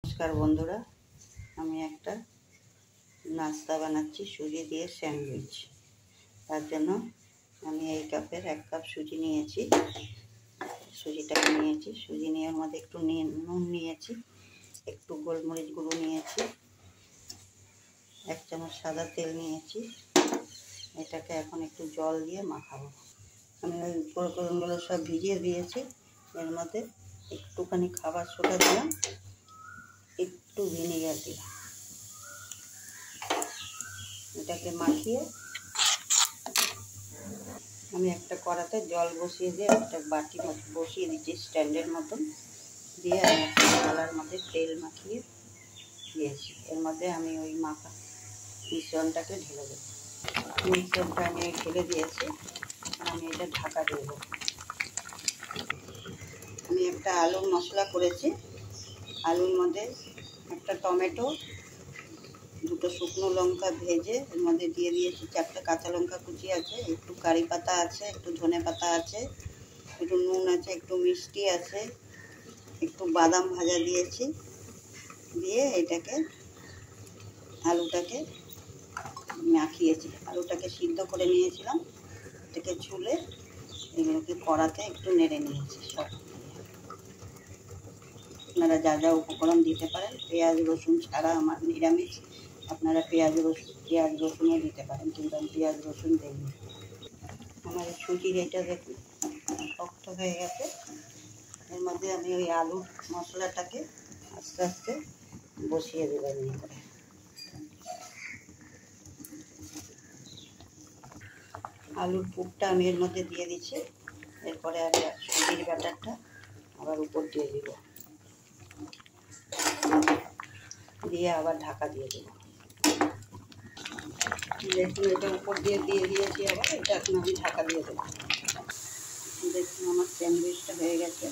নমস্কার বন্ধুরা, আমি একটা নাস্তা বানাচ্ছি সুজি দিয়ে স্যান্ডউইচ। তার জন্য আমি এই কাপের 1 কাপ সুজি নিয়েছি। সুজিটাকে নিয়েছি, সুজি নিয়ে মধ্যে একটু নুন নিয়েছি, একটু গোলমরিচ গুঁড়ো নিয়েছি, 1 চামচ সাদা তেল নিয়েছি। এটাকে এখন একটু জল দিয়ে মাখাবো। আমি ওই উপকরণগুলো সব ভিজিয়ে দিয়েছি। এর মধ্যে একটুখানি খাবার সোডা দিলাম, একটু ভিনেগার দিলাম। এটাকে মাখিয়ে আমি একটা কড়াতে জল বসিয়ে দিয়ে একটা বাটি বসিয়ে দিচ্ছি স্ট্যান্ডের মতন দিয়ে, আমি একটা থালার মধ্যে তেল মাখিয়ে দিয়েছি। এর মধ্যে আমি ওই মাখা মিশ্রণটাকে ঢেলে দেবো। মিশ্রণটা আমি ঢেলে দিয়েছি, আমি এটা ঢাকা দিয়ে দেবো। আমি একটা আলুর মশলা করেছি। আলুর মধ্যে একটা টমেটো, 2টো শুকনো লঙ্কা ভেজে এর মধ্যে দিয়ে দিয়েছি, 4টে কাঁচা লঙ্কা কুচি আছে, একটু কারি পাতা আছে, একটু ধনে পাতা আছে, একটু নুন আছে, একটু মিষ্টি আছে, একটু বাদাম ভাজা দিয়েছি। দিয়ে এটাকে আলুটাকে মাখিয়েছি। আলুটাকে সিদ্ধ করে নিয়েছিলাম, এটাকে ছুলে এগুলোকে কড়াতে একটু নেড়ে নিয়েছি সব। আপনারা যা যা উপকরণ দিতে পারেন, পেঁয়াজ রসুন ছাড়া আমার নিরামিষ, আপনারা পেঁয়াজ রসুনও দিতে পারেন, কিন্তু আমি পেঁয়াজ রসুন দিইনি। আমার সুজির এটা দেখুন শক্ত হয়ে গেছে। এর মধ্যে আমি ওই আলুর মশলাটাকে আস্তে আস্তে বসিয়ে দেবো এমনি করে। আলুর পুরটা আমি এর মধ্যে দিয়ে দিচ্ছি। এরপরে আমি সুজির ব্যাটারটা আবার উপর দিয়ে দিব, দিয়ে আবার ঢাকা দিয়ে দেবো। দেখুন এটা উপর দিয়ে দিয়েছি, আবার এটা এখন আমি ঢাকা দিয়ে দেবো। দেখুন আমার স্যান্ডউইচটা হয়ে গেছে।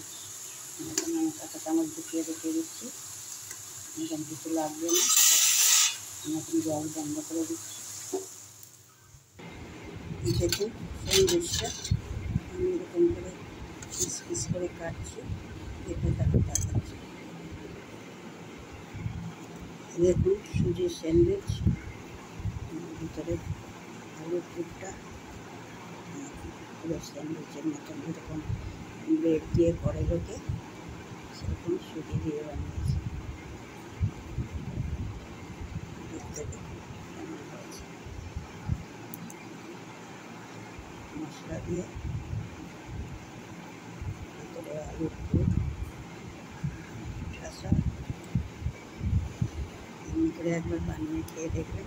এখন আমি কাঁচা চামচ ঢুকিয়ে দিচ্ছি, এখান কিছু লাগবে না। আমি এখন গ্যাস বন্ধ করে দিচ্ছি। দেখুন স্যান্ডউইচটা আমি এরকম করে পিস পিস করে কাটছি, এটা তাকে দেখাচ্ছি। দেখুন সুজির স্যান্ডউইচ, ভিতরে আলুর পুরটা পুরো স্যান্ডউইচের মতন এরকম ব্রেড দিয়ে করে লোকে, সেরকম সুজি দিয়ে বানিয়েছি। দেখতে দেখুন কেমন হয়েছে। মশলা দিয়ে ভিতরে আলুর পুর ঠাসা, এমনি করে একবার বানিয়ে খেয়ে দেখবেন,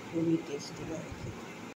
খুবই টেস্টি লাগে।